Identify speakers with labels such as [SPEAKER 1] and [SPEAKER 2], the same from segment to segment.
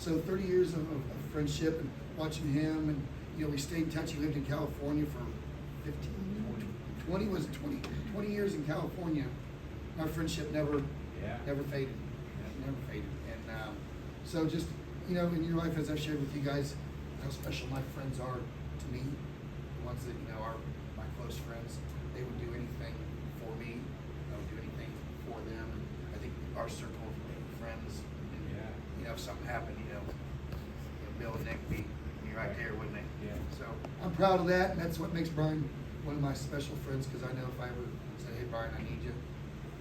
[SPEAKER 1] So 30 years of friendship and watching him, and we stayed in touch. He lived in California for 20 years in California. Our friendship never faded. Never faded. And so just, in your life, as I've shared with you guys, how special my friends are to me, the ones that, are my close friends. They would do anything for me. I would do anything for them. And I think our circle of friends, and, if something happened, Bill and Nick would be right there, wouldn't they?
[SPEAKER 2] Yeah.
[SPEAKER 1] So I'm proud of that, and that's what makes Brian one of my special friends, because I know if I ever say, hey, Brian, I need you,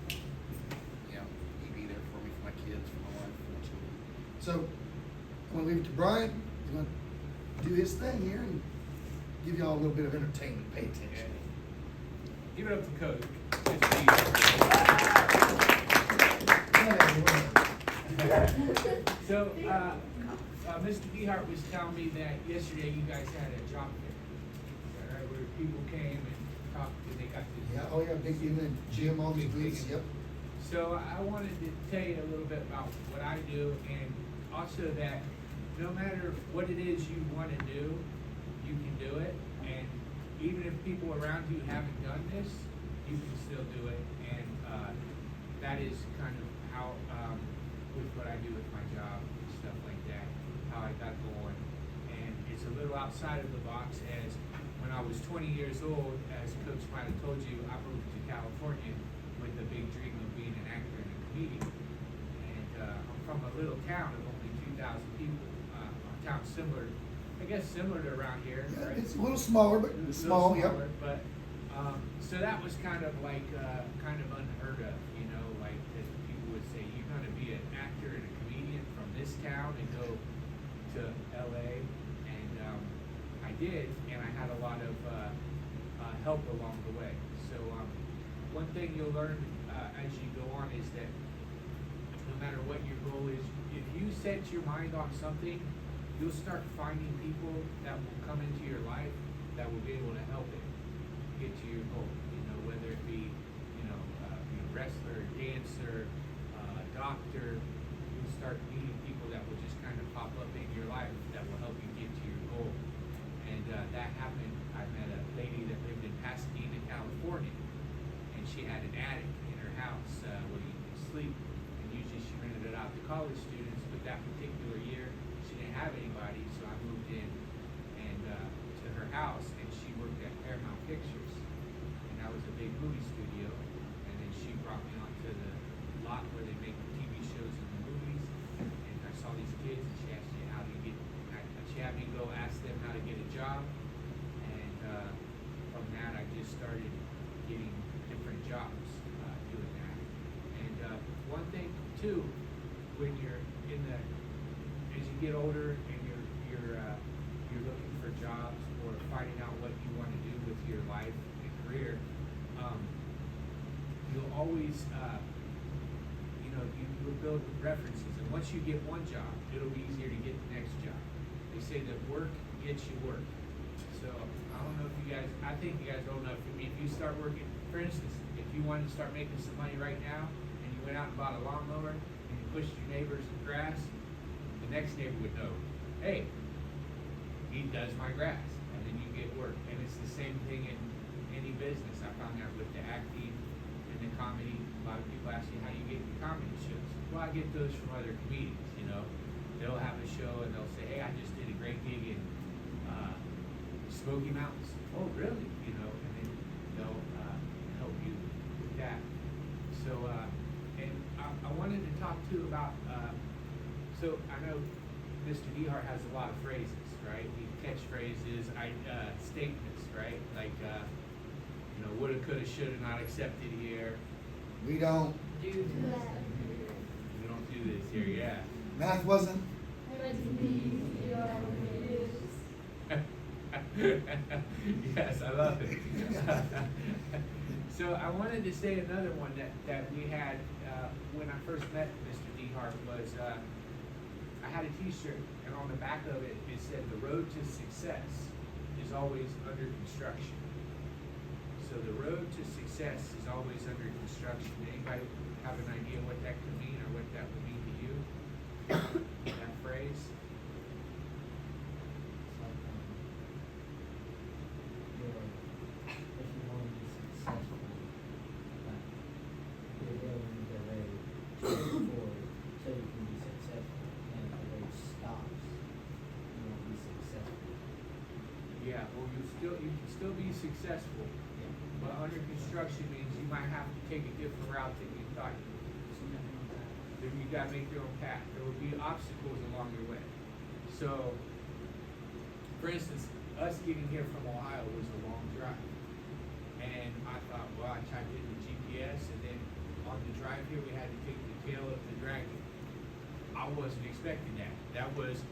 [SPEAKER 1] he'd be there for me, for my kids, for my wife, for my children. So I'm going to leave it to Brian. He's going to do his thing here and give y'all a little bit of entertainment. Pay attention.
[SPEAKER 2] Give it up for Coach. So, Mr. DeHart was telling me that yesterday you guys had a job fair, right? Where people came and talked and they got this.
[SPEAKER 1] Yeah, oh yeah, big in the gym, all these weeks, yep.
[SPEAKER 2] So I wanted to tell you a little bit about what I do, and also that no matter what it is you want to do, you can do it. And even if people around you haven't done this, you can still do it. And that is kind of how, with what I do with my job and stuff like that, how I got going. And it's a little outside of the box, as when I was 20 years old, as Coach might have told you, I moved to California with the big dream of being an actor and a comedian. And I'm from a little town of only 2,000 people, a town similar to around here.
[SPEAKER 1] Yeah,
[SPEAKER 2] right?
[SPEAKER 1] it's a little smaller, but small, yep.
[SPEAKER 2] But so that was kind of like kind of unheard of, like that people would say, you're going to be an actor and a comedian from this town and go to LA, and I did, and I had a lot of help along the way. So one thing you'll learn as you go on is that no matter what your goal is, if you set your mind on something, you'll start finding people that will come into your life that will be able to help it get to your goal. Whether it be, be a wrestler, dancer, doctor, you'll start meeting people that will just kind of pop up in your life that will help you get to your goal. And that happened. I met a lady that lived in Pasadena, California, and she had an attic in her house where you could sleep. And usually she rented it out to college students, but that particular year she didn't have anybody, so I moved in and to her house, and she worked at Paramount Pictures, and that was a big movie studio. And then she brought me onto the lot where they make TV shows and the movies, and I saw these kids, and she asked me how to get. She had me go ask them how to get a job, and from that I just started getting different jobs doing that. And one thing too, when you're as you get older and you're looking for jobs or finding out what you want to do with your life and career, you'll always you'll build references, and once you get one job, it'll be easier to get the next job. They say that work gets you work. So I don't know if you guys, I think you guys don't know, if you start working, for instance, if you wanted to start making some money right now, and you went out and bought a lawnmower, and you pushed your neighbor's grass, the next neighbor would know, hey, he does my grass, and then you get work. And it's the same thing in any business. I found out with the acting and the comedy, a lot of people ask you how you get your comedy shows. Well, I get those from other comedians, They'll have a show and they'll say, hey, I just did a great gig in Smoky Mountains. Oh, really? And then they'll help you with that. So, and I wanted to talk too about, so I know Mr. DeHart has a lot of phrases, right? Catchphrases, statements, right? Like, woulda, coulda, shoulda, not accepted here.
[SPEAKER 1] We don't.
[SPEAKER 2] We don't do this here, yeah.
[SPEAKER 1] Math wasn't.
[SPEAKER 2] Yes, I love it. So I wanted to say another one that we had when I first met Mr. DeHart was I had a t-shirt, and on the back of it, it said, the road to success is always under construction. So the road to success is always under construction. Anybody have an idea what that could mean or what that would mean to you? That phrase? you can still be successful. But under construction means you might have to take a different route than you thought you would. Then you gotta make your own path. There will be obstacles along your way. So, for instance, us getting here from Ohio was a long drive. And I thought, well, I typed in the GPS, and then on the drive here, we had to take the tail of the dragon. I wasn't expecting that. That was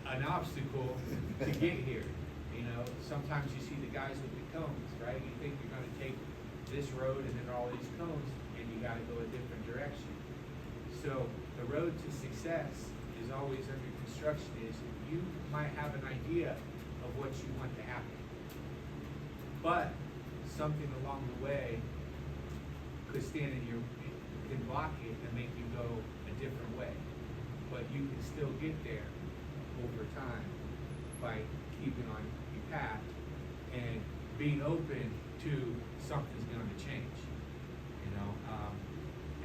[SPEAKER 2] an obstacle to get here. You know, sometimes you see the guys with the cones, right? You think you're gonna take this road and then all these cones, and you gotta go a different direction. So the road to success is always under construction. Is you might have an idea of what you want to happen, but something along the way could stand in your, can block it and make you go a different way. But you can still get there over time by keeping on your path and being open to something's going to change. You know,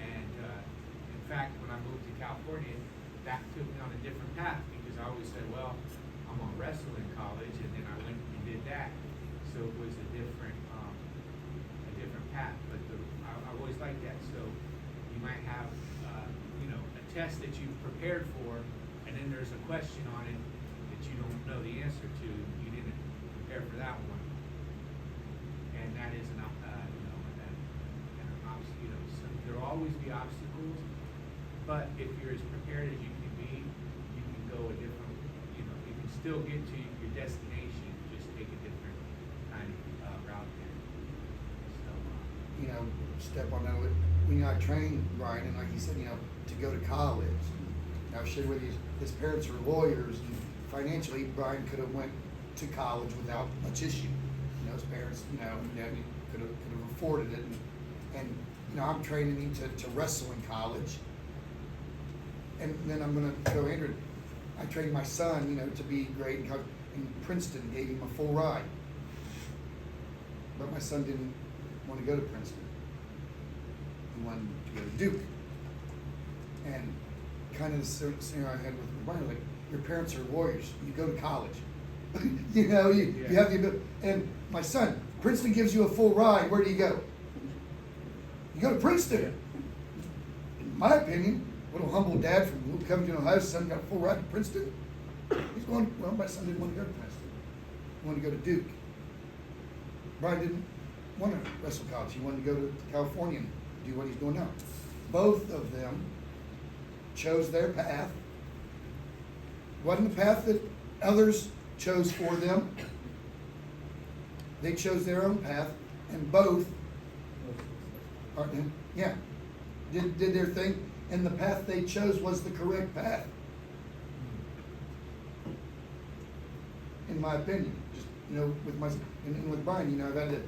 [SPEAKER 2] in fact, when I moved to California, that took me on a different path because I always said, well, I'm gonna wrestle in college, and then I went and did that. So it was a different path. But I always liked that. So you might have, a test that you've prepared for, and then there's a question on it that you don't know the answer to. You didn't prepare for that one, and that is an obstacle. So there will always be obstacles, but if you're as prepared as you can be, you can go a different. You can still get to your destination. Just take a different kind of route there. So.
[SPEAKER 1] Step on that. I trained Brian, and like he said, to go to college. And I've shared with you, his parents are lawyers, and financially, Brian could have went to college without much issue. His parents, could have afforded it, and I'm training him to wrestle in college, and then I'm going to go Andrew. I trained my son, to be great in college, and Princeton gave him a full ride, but my son didn't want to go to Princeton. He wanted to go to Duke. And kind of the scenario I had with Brian, like, your parents are lawyers, you go to college. You have the ability. And my son, Princeton gives you a full ride, where do you go? You go to Princeton. In my opinion, little humble dad from Covington, Ohio, son got a full ride to Princeton. He's going, well, my son didn't want to go to Princeton. He wanted to go to Duke. Brian didn't want to wrestle college. He wanted to go to California and do what he's doing now. Both of them chose their path. Wasn't the path that others chose for them. They chose their own path, and both did their thing, and the path they chose was the correct path. In my opinion, just with Brian, I've had to,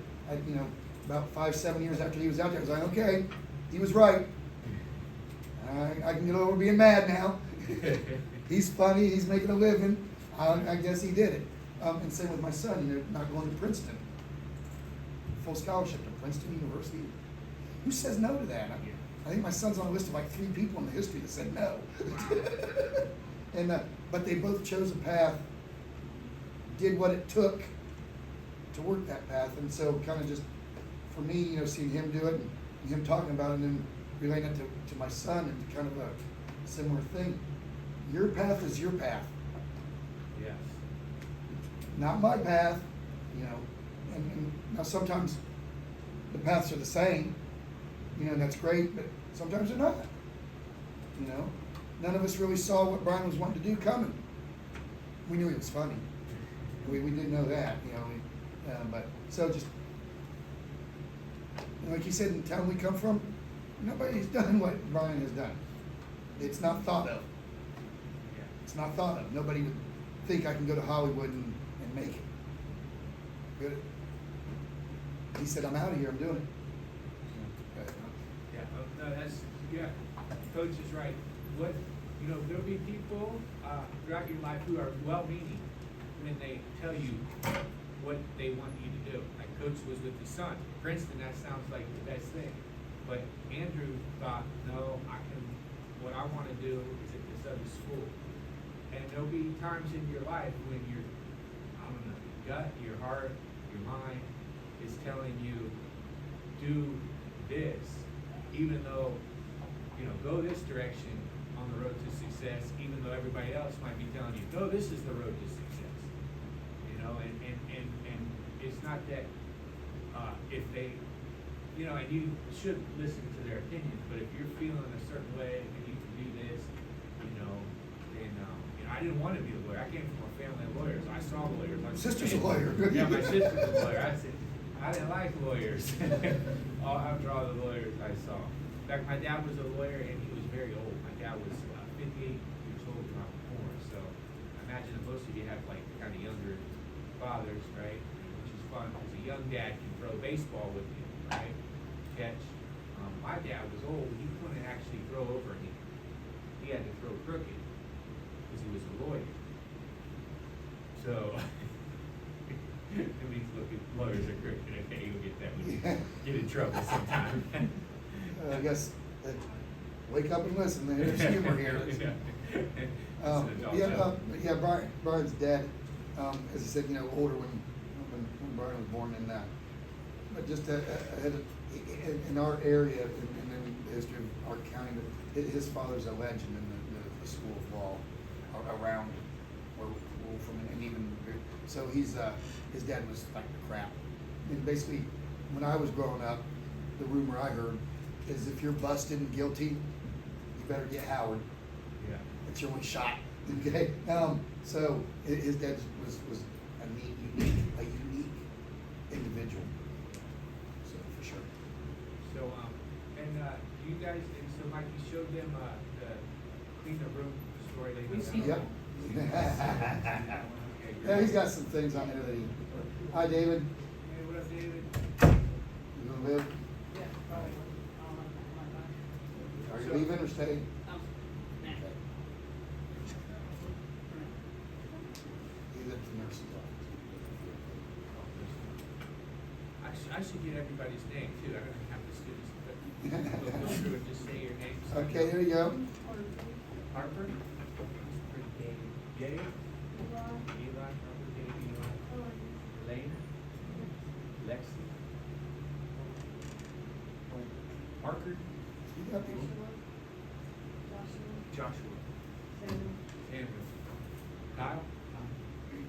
[SPEAKER 1] about 5-7 years after he was out there, I was like, okay, he was right. I can get over being mad now. He's funny, he's making a living. I guess he did it. And same with my son, not going to Princeton. Full scholarship to Princeton University. Who says no to that? I think my son's on a list of like 3 people in the history that said no. But they both chose a path, did what it took to work that path. And so kind of just, for me, seeing him do it and him talking about it and then relating it to my son and kind of a similar thing. Your path is your path.
[SPEAKER 2] Yes.
[SPEAKER 1] Not my path, and now sometimes the paths are the same, and that's great, but sometimes they're not. None of us really saw what Brian was wanting to do coming. We knew he was funny. We did know that, but so just, like you said, in the town we come from, nobody's done what Brian has done. It's not thought of. It's not thought of. Nobody would think I can go to Hollywood and make it. Good. He said, I'm out of here, I'm doing it.
[SPEAKER 2] Coach is right. There'll be people throughout your life who are well-meaning when they tell you what they want you to do. Like Coach was with his son. Princeton, that sounds like the best thing. But Andrew thought, no, what I want to do is at this other school. And there'll be times in your life when your gut, your heart, your mind is telling you, do this, even though, you know, go this direction on the road to success, even though everybody else might be telling you, no, this is the road to success. You know, and it's not that, if they, you know, and you should listen to their opinions, but if you're feeling a certain way and you can do this, you know, then, you know, I didn't want to be a lawyer. I came from a family of lawyers. I saw lawyers.
[SPEAKER 1] Sister's a lawyer.
[SPEAKER 2] Yeah, my sister's a lawyer. I said, I didn't like lawyers. After all the lawyers I saw. In fact, my dad was a lawyer and he was very old. My dad was 58 years old when I was born. So I imagine that most of you have like kind of younger fathers, right? Which is fun because a young dad can throw baseball with you, right? Catch. My dad was old. He couldn't actually throw over him. He had to throw crooked because he was a lawyer. So it means look, lawyers are crooked. Okay, you'll get that when you get in trouble sometime.
[SPEAKER 1] I guess, wake up and listen, there's humor here. Yeah, Brian's dad, as I said, you know, older when Brian was born, and but just in our area, and in the history of our county, his father's a legend in the school of law around where we're from, and even so his dad was like the crap. And basically, when I was growing up, the rumor I heard is if you're busted and guilty, you better get Howard.
[SPEAKER 2] Yeah.
[SPEAKER 1] It's your only shot. Okay. So his dad was a unique individual. So for sure.
[SPEAKER 2] So you guys, and so Mike, you showed them the clean the room story they did.
[SPEAKER 1] Yep. Yeah, he's got some things on there that he. Hi, David.
[SPEAKER 2] Hey, what up, David?
[SPEAKER 1] You gonna live?
[SPEAKER 3] Yeah, probably.
[SPEAKER 1] Are you leaving or staying?
[SPEAKER 3] Nah.
[SPEAKER 1] Okay. He lives in the nurse's office.
[SPEAKER 2] I should get everybody's name too. I don't have the students, but we'll go through and just say your names.
[SPEAKER 1] Okay, here you go.
[SPEAKER 2] Harper. Gabe. Eli. Harper. Gabe. Eli. Lane. Lexi. Parker.
[SPEAKER 1] You got people.
[SPEAKER 2] Joshua. Samuel. Kyle.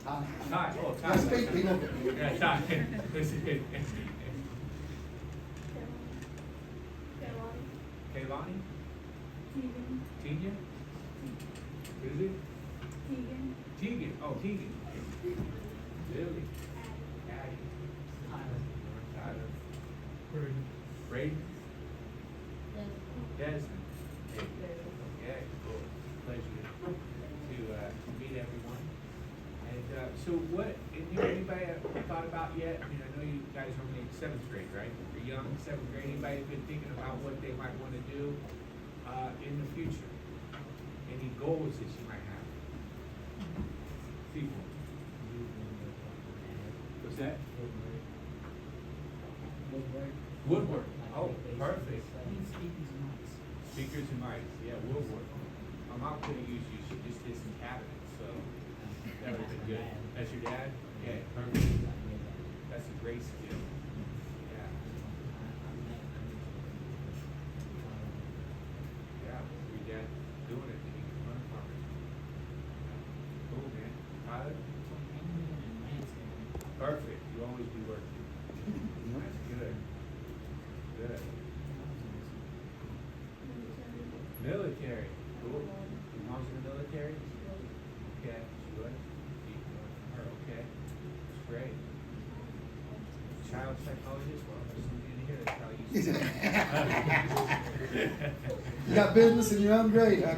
[SPEAKER 1] Hi.
[SPEAKER 2] Ty. Oh, Ty.
[SPEAKER 1] Yeah, speak, people.
[SPEAKER 2] Yeah, Ty. Kaylani. Tegan. Who is it? Tegan. Oh, Tegan. Lily. Addie. Tyler. Braden. Desmond. Hey. Yeah, cool. Pleasure to meet everyone. And so what, anybody thought about yet? I mean, I know you guys are only in 7th grade, right? You're young, 7th grade. Anybody been thinking about what they might want to do in the future? Any goals that you might have? People. What's that? Woodwork. Oh, perfect. Speakers and mics. Yeah, woodwork. My mom could have used you. She just did some cabinets, so that would have been good. That's your dad? Yeah, perfect. That's a great skill. Yeah. Yeah, your dad doing it, and he can run from it. Cool, man. Tyler? Perfect. You always be working. That's good. Good. Military. Cool. Your mom's in the military? Okay. She would? Okay. That's great. Child psychologist? Well, there's something in here that's how you
[SPEAKER 1] You got business in your own grade, huh?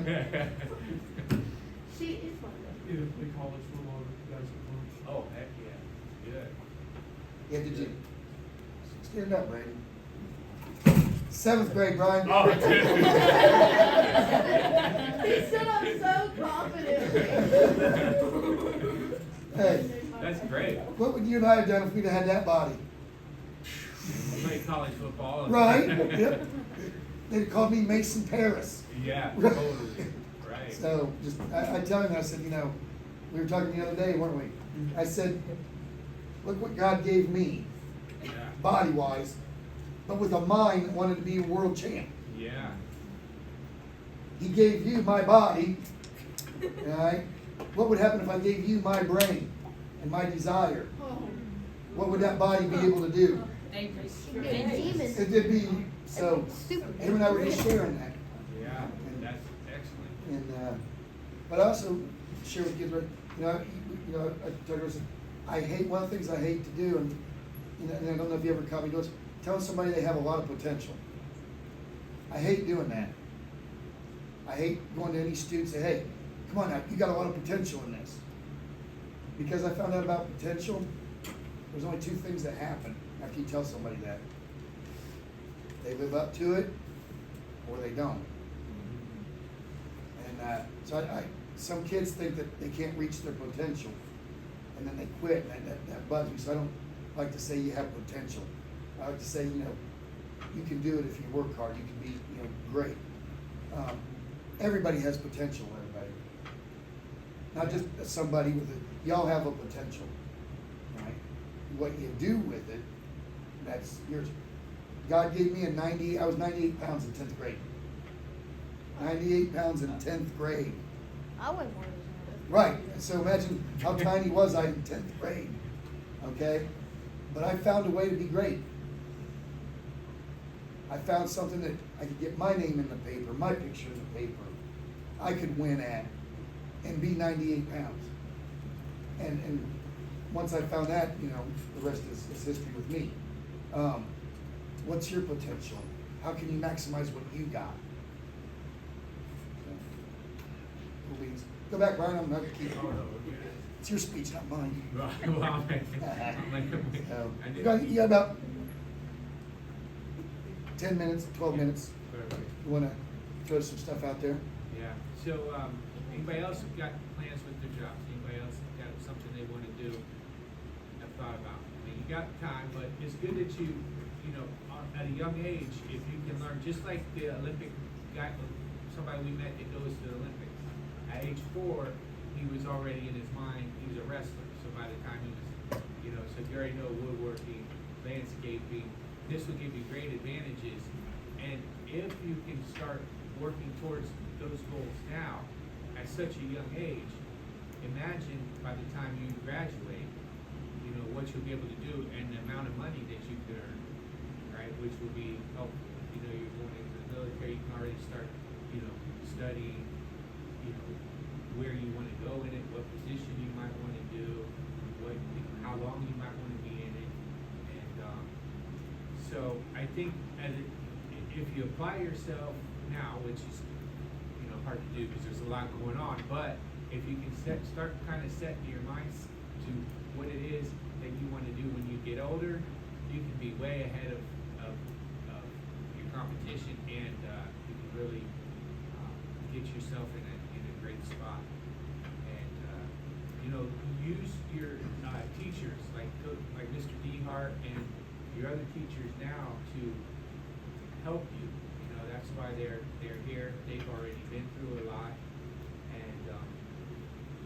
[SPEAKER 3] She is one of them.
[SPEAKER 4] Either play college football or you guys at lunch.
[SPEAKER 2] Oh, heck yeah. Good.
[SPEAKER 1] Yeah, did you stand up, Brady? 7th grade, Brian.
[SPEAKER 2] Oh,
[SPEAKER 3] He stood up so confidently.
[SPEAKER 1] Hey,
[SPEAKER 2] that's great.
[SPEAKER 1] what would you and I have done if we'd have had that body?
[SPEAKER 2] Play college football.
[SPEAKER 1] Right? Yep. They'd called me Mason Paris.
[SPEAKER 2] Yeah, totally. Right.
[SPEAKER 1] So, I tell him, I said, you know, we were talking the other day, weren't we? I said, look what God gave me,
[SPEAKER 2] Yeah.
[SPEAKER 1] body-wise, but with a mind that wanted to be a world champ.
[SPEAKER 2] Yeah.
[SPEAKER 1] He gave you my body, alright? What would happen if I gave you my brain and my desire?
[SPEAKER 3] Oh.
[SPEAKER 1] What would that body be able to do?
[SPEAKER 3] Demons.
[SPEAKER 1] It'd be, so,
[SPEAKER 3] Stupid.
[SPEAKER 1] him and I were just sharing that.
[SPEAKER 2] Yeah, that's excellent.
[SPEAKER 1] And, but I also share with kids, right, I told her, I hate, one of the things I hate to do, and, and I don't know if you ever caught me doing this, telling somebody they have a lot of potential. I hate doing that. I hate going to any student and say, hey, come on now, you got a lot of potential in this. Because I found out about potential, there's only two things that happen after you tell somebody that. They live up to it, or they don't. And so some kids think that they can't reach their potential, and then they quit, and that bugs me. So I don't like to say you have potential. I like to say, you can do it if you work hard. You can be, great. Everybody has potential, everybody. Not just somebody with it. Y'all have a potential, right? What you do with it, that's yours. God gave me I was 98 pounds in 10th grade. 98 pounds in 10th grade.
[SPEAKER 3] I wouldn't want to.
[SPEAKER 1] Right, and so imagine how tiny was I in 10th grade, okay? But I found a way to be great. I found something that I could get my name in the paper, my picture in the paper. I could win at and be 98 pounds. And once I found that, the rest is history with me. What's your potential? How can you maximize what you got? Cool beans. Go back, Brian. I'm not gonna keep.
[SPEAKER 2] Oh, no, okay.
[SPEAKER 1] It's your speech, not mine.
[SPEAKER 2] Well,
[SPEAKER 1] You got about 10 minutes, 12 minutes. You want to throw some stuff out there?
[SPEAKER 2] Yeah, so, anybody else got plans with their jobs? Anybody else got something they wanna do, have thought about? I mean, you got time, but it's good that you at a young age, if you can learn, just like the Olympic guy, somebody we met that goes to the Olympics. At age 4, he was already in his mind, he was a wrestler, so by the time he was, so you already know woodworking, landscaping, this will give you great advantages. And if you can start working towards those goals now, at such a young age, imagine by the time you graduate, what you'll be able to do and the amount of money that you could earn, right? Which will be helpful. You're going into the military, you can already start, studying, where you want to go in it, what position you might want to do, how long you might want to be in it. And so I think if you apply yourself now, which is hard to do because there's a lot going on, but if you can start kind of setting your minds to what it is that you want to do when you get older, you can be way ahead of your competition, and you can really get yourself in a great spot. And use your teachers like Mr. DeHart and your other teachers now to help you. That's why they're here. They've already been through a lot, and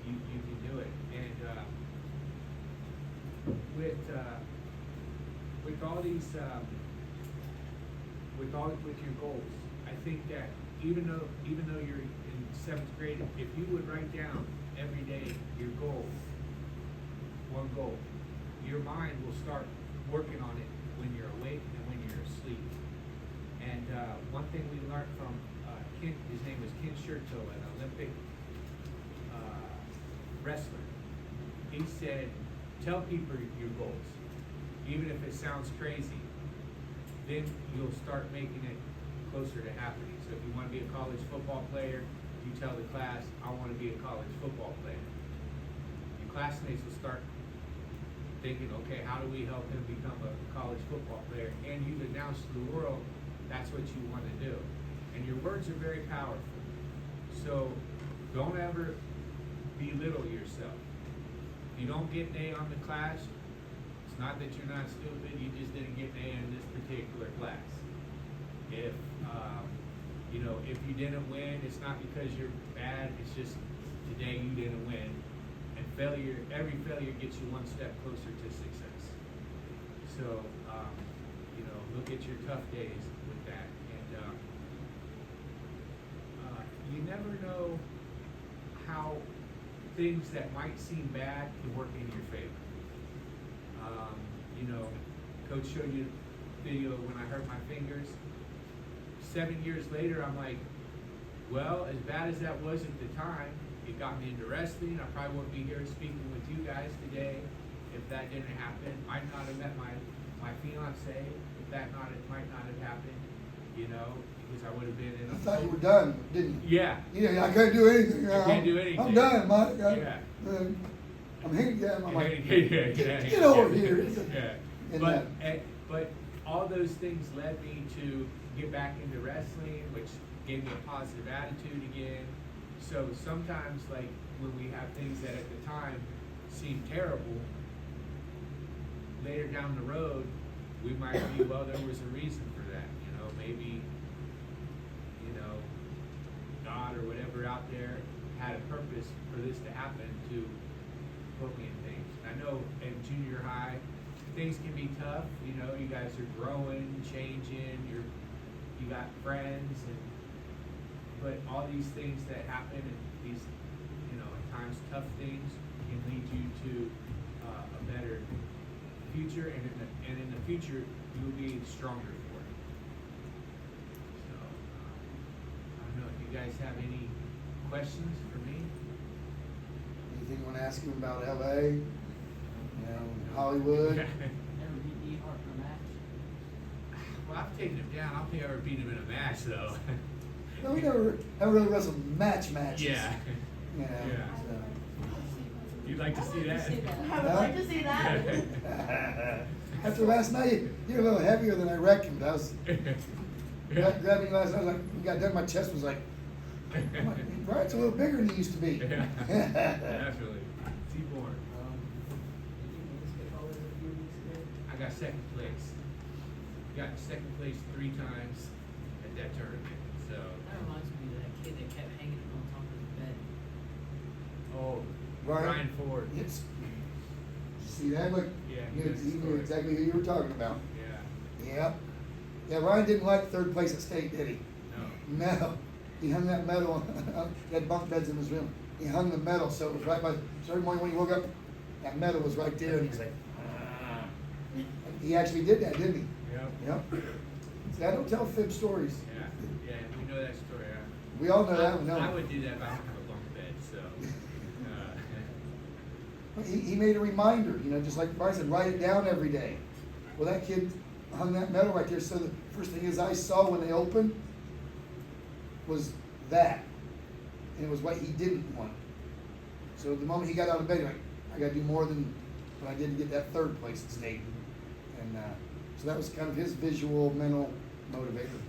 [SPEAKER 2] you can do it. And with all these with your goals, I think that even though you're in 7th grade, if you would write down every day your goal, one goal, your mind will start working on it when you're awake and when you're asleep. And one thing we learned from Ken, his name was Ken Shurto, an Olympic wrestler. He said, tell people your goals, even if it sounds crazy, then you'll start making it closer to happening. So if you want to be a college football player, you tell the class, I want to be a college football player. Your classmates will start thinking, okay, how do we help him become a college football player? And you've announced to the world that's what you want to do. And your words are very powerful. So don't ever belittle yourself. If you don't get an A on the class, it's not that you're not stupid, you just didn't get an A in this particular class. If you didn't win, it's not because you're bad, it's just today you didn't win. And every failure gets you one step closer to success. So, you know, look at your tough days with that. And you never know how things that might seem bad can work in your favor. You know, Coach showed you a video when I hurt my fingers. 7 years later, I'm like, well, as bad as that was at the time, it got me into wrestling. I probably wouldn't be here speaking with you guys today if that didn't happen. Might not have met my fiance if that might not have happened, you know, because I would have been in
[SPEAKER 1] I thought you were done, didn't you?
[SPEAKER 2] Yeah.
[SPEAKER 1] Yeah, I can't do anything.
[SPEAKER 2] I can't do anything.
[SPEAKER 1] I'm done, Mike.
[SPEAKER 2] Yeah.
[SPEAKER 1] I'm hanging down. I'm like,
[SPEAKER 2] Yeah.
[SPEAKER 1] get over here.
[SPEAKER 2] Yeah.
[SPEAKER 1] And
[SPEAKER 2] But all those things led me to get back into wrestling, which gave me a positive attitude again. So sometimes, like, when we have things that at the time seem terrible, later down the road, we might be, well, there was a reason for that, you know, maybe, you know, God or whatever out there had a purpose for this to happen to put me in things. I know in junior high, things can be tough, you know, you guys are growing, changing, you got friends, but all these things that happen and these, you know, at times tough things can lead you to a better future, and in the future you'll be stronger for it. So I don't know if you guys have any questions for me.
[SPEAKER 1] anything you want to ask him about LA? You know, Hollywood?
[SPEAKER 5] Never beat DeHart in a match.
[SPEAKER 2] Well, I've taken him down. I don't think I ever beat him in a match though.
[SPEAKER 1] No, we never really wrestled matches.
[SPEAKER 2] Yeah.
[SPEAKER 1] Yeah.
[SPEAKER 2] Yeah. You'd like to see that?
[SPEAKER 3] I would like to see that.
[SPEAKER 1] After last night, you're a little heavier than I reckoned. I was grabbing you last night. Like, we got done, my chest was like, I'm like, Brian's a little bigger than he used to be.
[SPEAKER 2] Definitely. T-Born.
[SPEAKER 5] Did you win basketball a few weeks ago?
[SPEAKER 2] I got second place. Got second place 3 times at that tournament. So.
[SPEAKER 5] That reminds me of that kid that kept hanging on top of the bed.
[SPEAKER 2] Oh,
[SPEAKER 1] Ryan?
[SPEAKER 2] Ryan Ford.
[SPEAKER 1] Yes. See that? Look,
[SPEAKER 2] Yeah,
[SPEAKER 1] he
[SPEAKER 2] he knows the
[SPEAKER 1] knew
[SPEAKER 2] story.
[SPEAKER 1] exactly who you were talking about.
[SPEAKER 2] Yeah.
[SPEAKER 1] Yep. Yeah, Ryan didn't like third place at state, did he?
[SPEAKER 2] No.
[SPEAKER 1] No. He hung that medal, he had bunk beds in his room. He hung the medal, so it was right by, so every morning when he woke up, that medal was right there, and he's like, ah. He actually did that, didn't he?
[SPEAKER 2] Yep.
[SPEAKER 1] Yep. See, I don't tell fib stories.
[SPEAKER 2] Yeah. Yeah. We know that story.
[SPEAKER 1] We all know that one,
[SPEAKER 2] I
[SPEAKER 1] no?
[SPEAKER 2] would do that, but I don't have a bunk bed, so.
[SPEAKER 1] He made a reminder, you know, just like Brian said, write it down every day. Well, that kid hung that medal right there, so the first thing is I saw when they opened was that. And it was what he didn't want. So the moment he got out of bed, like, I gotta do more than what I did to get that third place at state. And so that was kind of his visual, mental motivator.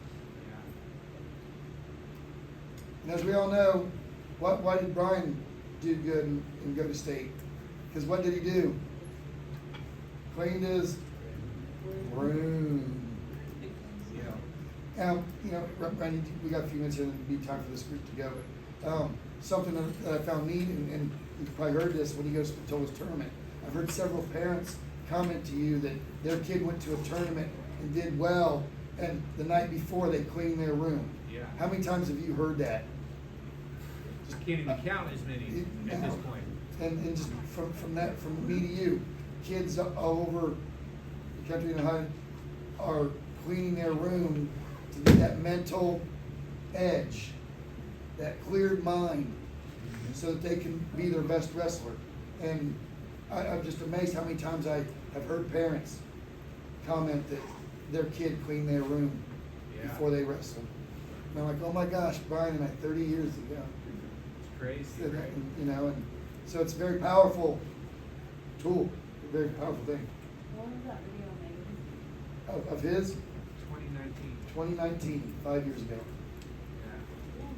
[SPEAKER 2] Yeah.
[SPEAKER 1] And as we all know, why did Brian do good and go to state? Because what did he do? Cleaned his room. You know, Brian, we got a few minutes here, and it'll be time for this group to go. But, something that I found neat, and you've probably heard this when he goes to his tournament. I've heard several parents comment to you that their kid went to a tournament and did well, and the night before they cleaned their room.
[SPEAKER 2] Yeah.
[SPEAKER 1] How many times have you heard that?
[SPEAKER 2] Just can't even count as many at this point.
[SPEAKER 1] And just from me to you, kids all over the country and Ohio are cleaning their room to get that mental edge, that cleared mind, so that they can be their best wrestler. And I'm just amazed how many times I have heard parents comment that their kid cleaned their room before they wrestled. And I'm like, oh my gosh, Brian and I 30 years ago.
[SPEAKER 2] It's crazy.
[SPEAKER 1] And,
[SPEAKER 2] Right?
[SPEAKER 1] you know, and so it's a very powerful tool, a very powerful thing.
[SPEAKER 3] When was that video made?
[SPEAKER 1] Of his,
[SPEAKER 2] 2019.
[SPEAKER 1] 2019, 5 years ago.
[SPEAKER 2] Yeah.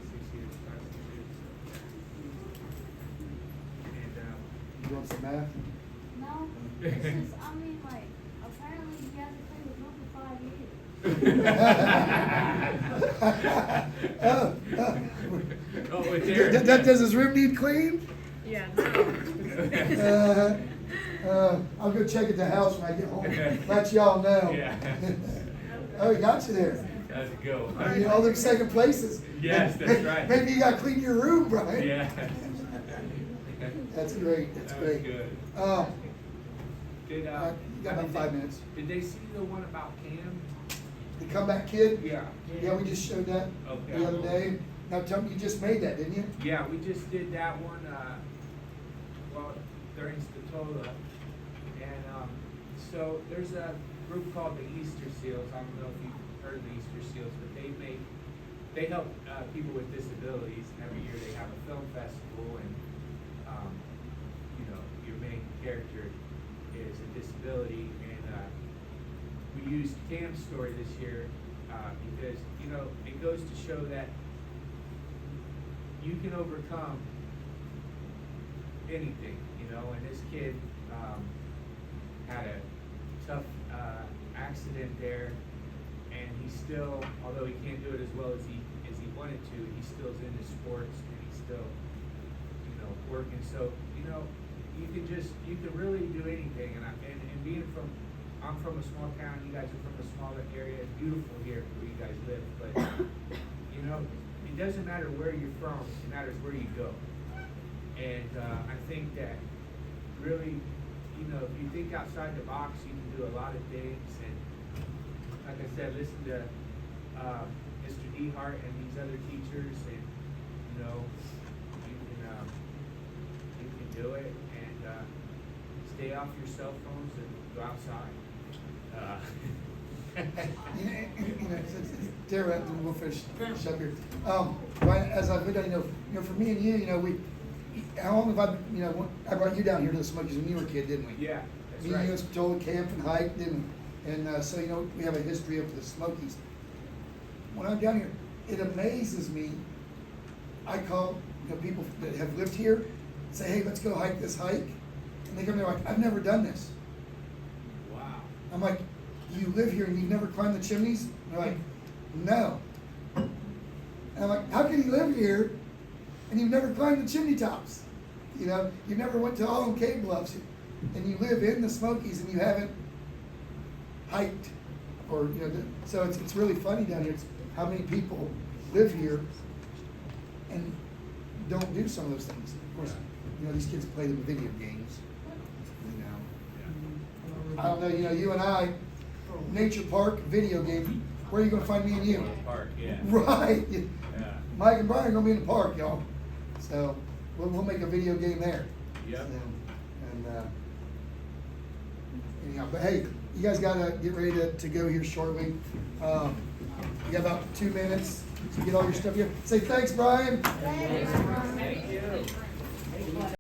[SPEAKER 2] 6 years. 5 6 years. And
[SPEAKER 1] You want some math?
[SPEAKER 3] No, it's just, I mean, like, apparently you guys have played with him for 5 years.
[SPEAKER 2] Oh, with Derek.
[SPEAKER 1] Does his room need cleaned?
[SPEAKER 3] Yeah, no.
[SPEAKER 1] I'll go check at the house when I get home, let y'all know.
[SPEAKER 2] Yeah.
[SPEAKER 1] Oh, he got you there.
[SPEAKER 2] How's it go?
[SPEAKER 1] All them second places.
[SPEAKER 2] Yes, that's right.
[SPEAKER 1] Maybe you gotta clean your room, Brian.
[SPEAKER 2] Yeah.
[SPEAKER 1] That's great, that's
[SPEAKER 2] That was
[SPEAKER 1] great.
[SPEAKER 2] good. Did,
[SPEAKER 1] You got about 5 minutes.
[SPEAKER 2] Did they see the one about Cam?
[SPEAKER 1] The comeback kid?
[SPEAKER 2] Yeah.
[SPEAKER 1] Yeah, we just showed that
[SPEAKER 2] Okay.
[SPEAKER 1] the other day. Now tell me, you just made that, didn't you?
[SPEAKER 2] Yeah, we just did that one, well, during Statola. And, so there's a group called the Easter Seals. I don't know if you've heard of the Easter Seals, but they help, people with disabilities. And every year they have a film festival and, you know, your main character is a disability. And, we used Cam's story this year, because, you know, it goes to show that you can overcome anything, you know, and this kid, had a tough, accident there, and he still, although he can't do it as well as he wanted to, he still's into sports, and he's still, you know, working, so, you know, you can really do anything, and being I'm from a small town, you guys are from a smaller area, it's beautiful here where you guys live, but, you know, it doesn't matter where you're from, it matters where you go. And I think that really, you know, if you think outside the box, you can do a lot of things. And like I said, listen to Mr. DeHart and these other teachers, and you know, you can do it. And stay off your cell phones and go outside.
[SPEAKER 1] You know, it's Derek, and we'll finish up here. Brian, as I've been down, you know, for me and you, you know, how long have I, you know, I brought you down here to the Smokies when you were a kid, didn't we?
[SPEAKER 2] Yeah, that's
[SPEAKER 1] Me
[SPEAKER 2] right.
[SPEAKER 1] and you was told camp and hike, didn't we? And so, you know, we have a history of the Smokies. When I'm down here, it amazes me. I call, you know, people that have lived here, say, hey, let's go hike this hike. And they come there like, I've never done this.
[SPEAKER 2] Wow.
[SPEAKER 1] I'm like, you live here and you've never climbed the chimneys? And they're like, no. And I'm like, how can you live here and you've never climbed the chimney tops? You know, you never went to all them cave bluffs, and you live in the Smokies and you haven't hiked, or you know. So it's really funny down here. It's how many people live here and don't do some of those things. Of course, you know, these kids play the video games. You know, I don't know. You know, you and I, nature park, video game. Where are you going to find me and you?
[SPEAKER 2] Park, yeah.
[SPEAKER 1] Right.
[SPEAKER 2] Yeah.
[SPEAKER 1] Mike and Brian are gonna be in the park, y'all. So we'll make a video game there.
[SPEAKER 2] Yep.
[SPEAKER 1] So, and anyhow, but hey, you guys gotta get ready to go here shortly. You got about 2 minutes to get all your stuff here. Say thanks, Brian.
[SPEAKER 3] Thanks, Brian.
[SPEAKER 2] Thank you.